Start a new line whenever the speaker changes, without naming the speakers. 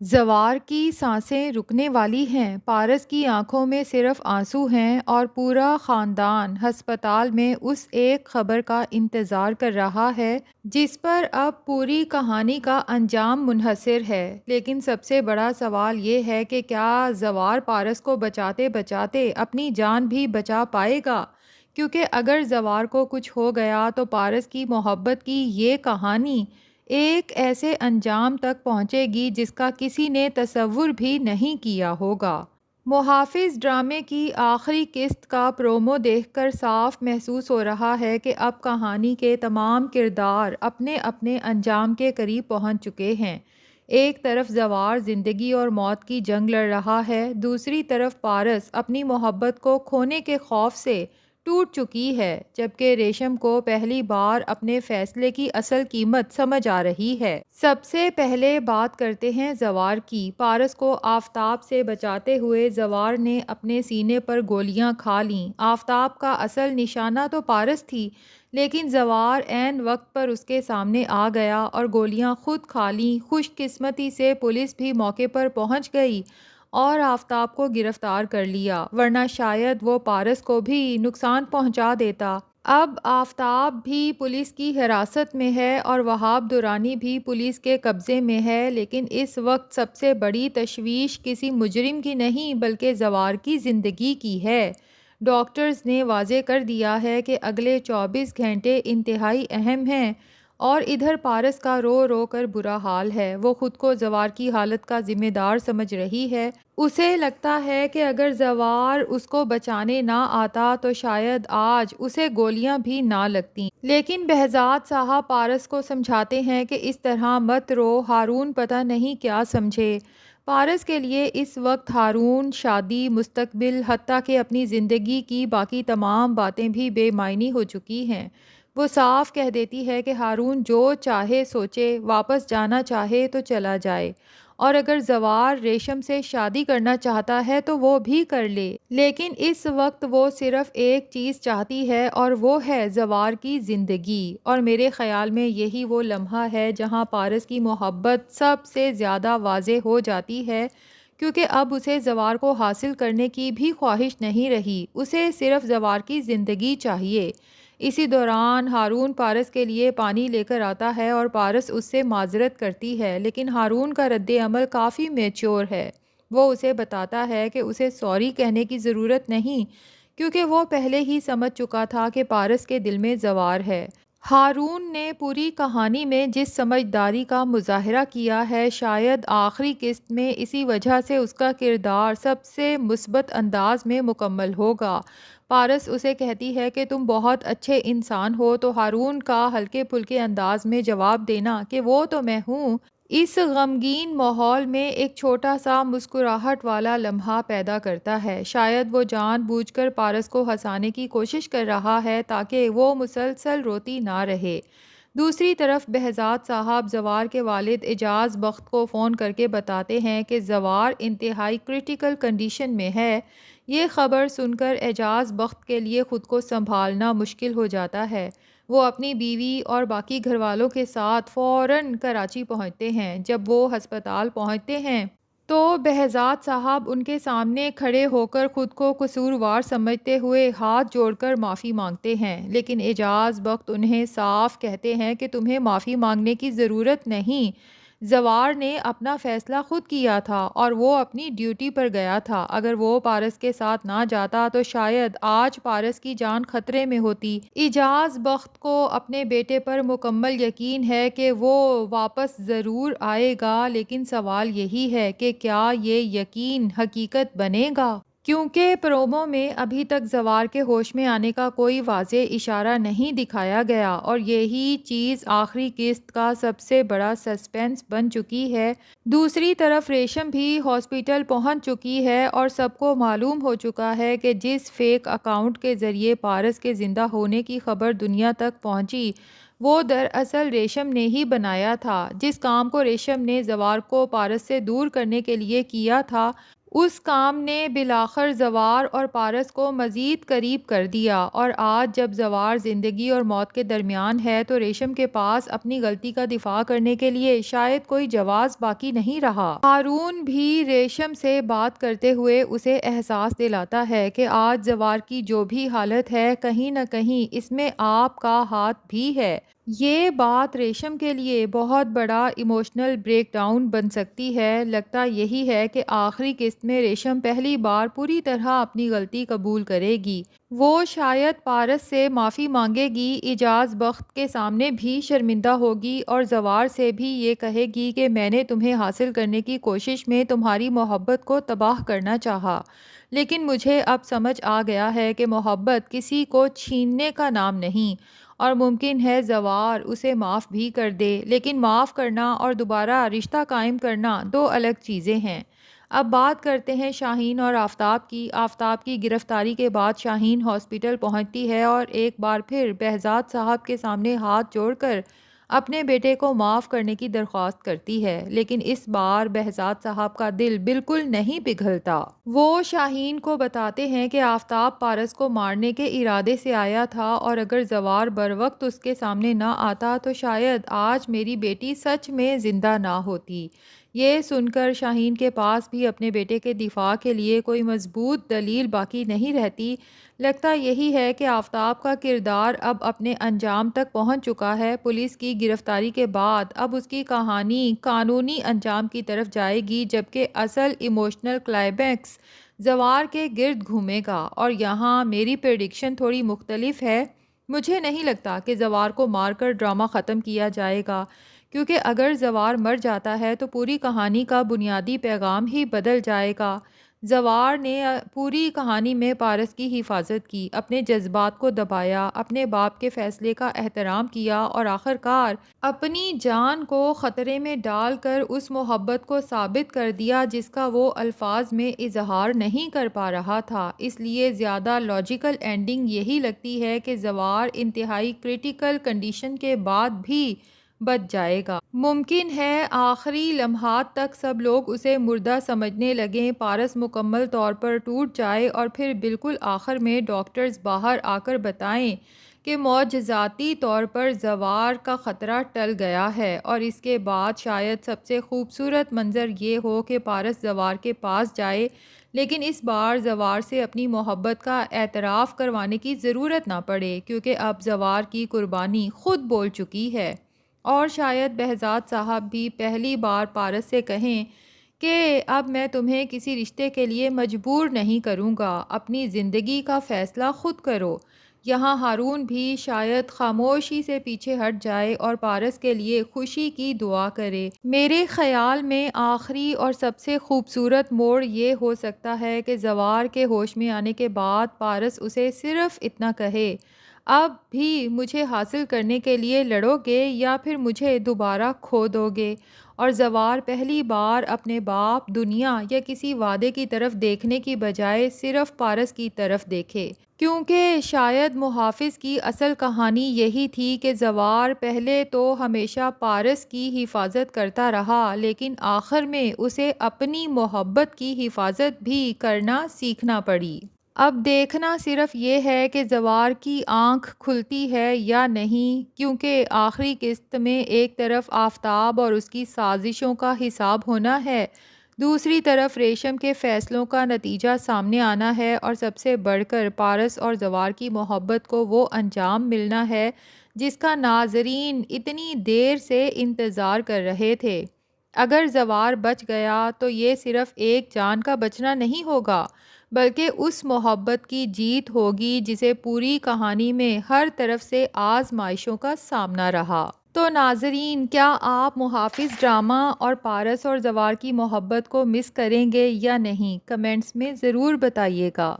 زوار کی سانسیں رکنے والی ہیں، پارس کی آنکھوں میں صرف آنسو ہیں اور پورا خاندان ہسپتال میں اس ایک خبر کا انتظار کر رہا ہے جس پر اب پوری کہانی کا انجام منحصر ہے۔ لیکن سب سے بڑا سوال یہ ہے کہ کیا زوار پارس کو بچاتے بچاتے اپنی جان بھی بچا پائے گا؟ کیونکہ اگر زوار کو کچھ ہو گیا تو پارس کی محبت کی یہ کہانی ایک ایسے انجام تک پہنچے گی جس کا کسی نے تصور بھی نہیں کیا ہوگا۔ محافظ ڈرامے کی آخری قسط کا پرومو دیکھ کر صاف محسوس ہو رہا ہے کہ اب کہانی کے تمام کردار اپنے اپنے انجام کے قریب پہنچ چکے ہیں۔ ایک طرف زوار زندگی اور موت کی جنگ لڑ رہا ہے، دوسری طرف پارس اپنی محبت کو کھونے کے خوف سے ٹوٹ چکی ہے، جبکہ ریشم کو پہلی بار اپنے فیصلے کی اصل قیمت سمجھ آ رہی ہے۔ سب سے پہلے بات کرتے ہیں زوار کی۔ پارس کو آفتاب سے بچاتے ہوئے زوار نے اپنے سینے پر گولیاں کھا لیں۔ آفتاب کا اصل نشانہ تو پارس تھی، لیکن زوار عین وقت پر اس کے سامنے آ گیا اور گولیاں خود کھا لیں۔ خوش قسمتی سے پولیس بھی موقع پر پہنچ گئی اور آفتاب کو گرفتار کر لیا، ورنہ شاید وہ پارس کو بھی نقصان پہنچا دیتا۔ اب آفتاب بھی پولیس کی حراست میں ہے اور وہاب دورانی بھی پولیس کے قبضے میں ہے، لیکن اس وقت سب سے بڑی تشویش کسی مجرم کی نہیں بلکہ زوار کی زندگی کی ہے۔ ڈاکٹرز نے واضح کر دیا ہے کہ اگلے 24 گھنٹے انتہائی اہم ہیں اور ادھر پارس کا رو رو کر برا حال ہے۔ وہ خود کو زوار کی حالت کا ذمہ دار سمجھ رہی ہے۔ اسے لگتا ہے کہ اگر زوار اس کو بچانے نہ آتا تو شاید آج اسے گولیاں بھی نہ لگتیں۔ لیکن بہزاد صاحب پارس کو سمجھاتے ہیں کہ اس طرح مت رو، ہارون پتہ نہیں کیا سمجھے۔ پارس کے لیے اس وقت ہارون، شادی، مستقبل، حتیٰ کہ اپنی زندگی کی باقی تمام باتیں بھی بے معنی ہو چکی ہیں۔ وہ صاف کہہ دیتی ہے کہ ہارون جو چاہے سوچے، واپس جانا چاہے تو چلا جائے، اور اگر زوار ریشم سے شادی کرنا چاہتا ہے تو وہ بھی کر لے۔ لیکن اس وقت وہ صرف ایک چیز چاہتی ہے اور وہ ہے زوار کی زندگی، اور میرے خیال میں یہی وہ لمحہ ہے جہاں پارس کی محبت سب سے زیادہ واضح ہو جاتی ہے، کیونکہ اب اسے زوار کو حاصل کرنے کی بھی خواہش نہیں رہی، اسے صرف زوار کی زندگی چاہیے۔ اسی دوران ہارون پارس کے لیے پانی لے کر آتا ہے اور پارس اس سے معذرت کرتی ہے، لیکن ہارون کا رد عمل کافی میچور ہے۔ وہ اسے بتاتا ہے کہ اسے سوری کہنے کی ضرورت نہیں، کیونکہ وہ پہلے ہی سمجھ چکا تھا کہ پارس کے دل میں زوار ہے۔ ہارون نے پوری کہانی میں جس سمجھداری کا مظاہرہ کیا ہے، شاید آخری قسط میں اسی وجہ سے اس کا کردار سب سے مثبت انداز میں مکمل ہوگا۔ پارس اسے کہتی ہے کہ تم بہت اچھے انسان ہو، تو ہارون کا ہلکے پھلکے انداز میں جواب دینا کہ وہ تو میں ہوں، اس غمگین ماحول میں ایک چھوٹا سا مسکراہٹ والا لمحہ پیدا کرتا ہے۔ شاید وہ جان بوجھ کر پارس کو ہنسانے کی کوشش کر رہا ہے تاکہ وہ مسلسل روتی نہ رہے۔ دوسری طرف بہزاد صاحب زوار کے والد اعجاز بخت کو فون کر کے بتاتے ہیں کہ زوار انتہائی کریٹیکل کنڈیشن میں ہے۔ یہ خبر سن کر اعجاز بخت کے لیے خود کو سنبھالنا مشکل ہو جاتا ہے۔ وہ اپنی بیوی اور باقی گھر والوں کے ساتھ فوراً کراچی پہنچتے ہیں۔ جب وہ ہسپتال پہنچتے ہیں تو بہزاد صاحب ان کے سامنے کھڑے ہو کر خود کو قصوروار سمجھتے ہوئے ہاتھ جوڑ کر معافی مانگتے ہیں، لیکن اعجاز بخت انہیں صاف کہتے ہیں کہ تمہیں معافی مانگنے کی ضرورت نہیں، زوار نے اپنا فیصلہ خود کیا تھا اور وہ اپنی ڈیوٹی پر گیا تھا۔ اگر وہ پارس کے ساتھ نہ جاتا تو شاید آج پارس کی جان خطرے میں ہوتی۔ اعجاز بخت کو اپنے بیٹے پر مکمل یقین ہے کہ وہ واپس ضرور آئے گا، لیکن سوال یہی ہے کہ کیا یہ یقین حقیقت بنے گا؟ کیونکہ پرومو میں ابھی تک زوار کے ہوش میں آنے کا کوئی واضح اشارہ نہیں دکھایا گیا، اور یہی چیز آخری قسط کا سب سے بڑا سسپینس بن چکی ہے۔ دوسری طرف ریشم بھی ہاسپٹل پہنچ چکی ہے اور سب کو معلوم ہو چکا ہے کہ جس فیک اکاؤنٹ کے ذریعے پارس کے زندہ ہونے کی خبر دنیا تک پہنچی وہ دراصل ریشم نے ہی بنایا تھا۔ جس کام کو ریشم نے زوار کو پارس سے دور کرنے کے لیے کیا تھا، اس کام نے بالآخر زوار اور پارس کو مزید قریب کر دیا، اور آج جب زوار زندگی اور موت کے درمیان ہے تو ریشم کے پاس اپنی غلطی کا دفاع کرنے کے لیے شاید کوئی جواز باقی نہیں رہا۔ ہارون بھی ریشم سے بات کرتے ہوئے اسے احساس دلاتا ہے کہ آج زوار کی جو بھی حالت ہے کہیں نہ کہیں اس میں آپ کا ہاتھ بھی ہے۔ یہ بات ریشم کے لیے بہت بڑا ایموشنل بریک ڈاؤن بن سکتی ہے۔ لگتا یہی ہے کہ آخری قسط میں ریشم پہلی بار پوری طرح اپنی غلطی قبول کرے گی۔ وہ شاید پارس سے معافی مانگے گی، اعجاز بخت کے سامنے بھی شرمندہ ہوگی، اور زوار سے بھی یہ کہے گی کہ میں نے تمہیں حاصل کرنے کی کوشش میں تمہاری محبت کو تباہ کرنا چاہا، لیکن مجھے اب سمجھ آ گیا ہے کہ محبت کسی کو چھیننے کا نام نہیں، اور ممکن ہے زوار اسے معاف بھی کر دے، لیکن معاف کرنا اور دوبارہ رشتہ قائم کرنا دو الگ چیزیں ہیں۔ اب بات کرتے ہیں شاہین اور آفتاب کی۔ آفتاب کی گرفتاری کے بعد شاہین ہاسپٹل پہنچتی ہے اور ایک بار پھر بہزاد صاحب کے سامنے ہاتھ جوڑ کر اپنے بیٹے کو معاف کرنے کی درخواست کرتی ہے، لیکن اس بار بہزاد صاحب کا دل بالکل نہیں پگھلتا۔ وہ شاہین کو بتاتے ہیں کہ آفتاب پارس کو مارنے کے ارادے سے آیا تھا، اور اگر زوار بروقت اس کے سامنے نہ آتا تو شاید آج میری بیٹی سچ میں زندہ نہ ہوتی۔ یہ سن کر شاہین کے پاس بھی اپنے بیٹے کے دفاع کے لیے کوئی مضبوط دلیل باقی نہیں رہتی۔ لگتا یہی ہے کہ آفتاب کا کردار اب اپنے انجام تک پہنچ چکا ہے۔ پولیس کی گرفتاری کے بعد اب اس کی کہانی قانونی انجام کی طرف جائے گی، جبکہ اصل ایموشنل کلائمیکس زوار کے گرد گھومے گا۔ اور یہاں میری پریڈکشن تھوڑی مختلف ہے۔ مجھے نہیں لگتا کہ زوار کو مار کر ڈرامہ ختم کیا جائے گا، کیونکہ اگر زوار مر جاتا ہے تو پوری کہانی کا بنیادی پیغام ہی بدل جائے گا۔ زوار نے پوری کہانی میں پارس کی حفاظت کی، اپنے جذبات کو دبایا، اپنے باپ کے فیصلے کا احترام کیا، اور آخرکار اپنی جان کو خطرے میں ڈال کر اس محبت کو ثابت کر دیا جس کا وہ الفاظ میں اظہار نہیں کر پا رہا تھا۔ اس لیے زیادہ لاجیکل اینڈنگ یہی لگتی ہے کہ زوار انتہائی کریٹیکل کنڈیشن کے بعد بھی بچ جائے گا۔ ممکن ہے آخری لمحات تک سب لوگ اسے مردہ سمجھنے لگیں، پارس مکمل طور پر ٹوٹ جائے، اور پھر بالکل آخر میں ڈاکٹرز باہر آ کر بتائیں کہ معجزاتی طور پر زوار کا خطرہ ٹل گیا ہے، اور اس کے بعد شاید سب سے خوبصورت منظر یہ ہو کہ پارس زوار کے پاس جائے، لیکن اس بار زوار سے اپنی محبت کا اعتراف کروانے کی ضرورت نہ پڑے، کیونکہ اب زوار کی قربانی خود بول چکی ہے۔ اور شاید بہزاد صاحب بھی پہلی بار پارس سے کہیں کہ اب میں تمہیں کسی رشتے کے لیے مجبور نہیں کروں گا، اپنی زندگی کا فیصلہ خود کرو۔ یہاں ہارون بھی شاید خاموشی سے پیچھے ہٹ جائے اور پارس کے لیے خوشی کی دعا کرے۔ میرے خیال میں آخری اور سب سے خوبصورت موڑ یہ ہو سکتا ہے کہ زوار کے ہوش میں آنے کے بعد پارس اسے صرف اتنا کہے، اب بھی مجھے حاصل کرنے کے لیے لڑو گے یا پھر مجھے دوبارہ کھو دو گے، اور زوار پہلی بار اپنے باپ، دنیا یا کسی وعدے کی طرف دیکھنے کی بجائے صرف پارس کی طرف دیکھے، کیونکہ شاید محافظ کی اصل کہانی یہی تھی کہ زوار پہلے تو ہمیشہ پارس کی حفاظت کرتا رہا، لیکن آخر میں اسے اپنی محبت کی حفاظت بھی کرنا سیکھنا پڑی۔ اب دیکھنا صرف یہ ہے کہ زوار کی آنکھ کھلتی ہے یا نہیں، کیونکہ آخری قسط میں ایک طرف آفتاب اور اس کی سازشوں کا حساب ہونا ہے، دوسری طرف ریشم کے فیصلوں کا نتیجہ سامنے آنا ہے، اور سب سے بڑھ کر پارس اور زوار کی محبت کو وہ انجام ملنا ہے جس کا ناظرین اتنی دیر سے انتظار کر رہے تھے۔ اگر زوار بچ گیا تو یہ صرف ایک جان کا بچنا نہیں ہوگا، بلکہ اس محبت کی جیت ہوگی جسے پوری کہانی میں ہر طرف سے آزمائشوں کا سامنا رہا۔ تو ناظرین، کیا آپ محافظ ڈرامہ اور پارس اور زوار کی محبت کو مس کریں گے یا نہیں؟ کمنٹس میں ضرور بتائیے گا۔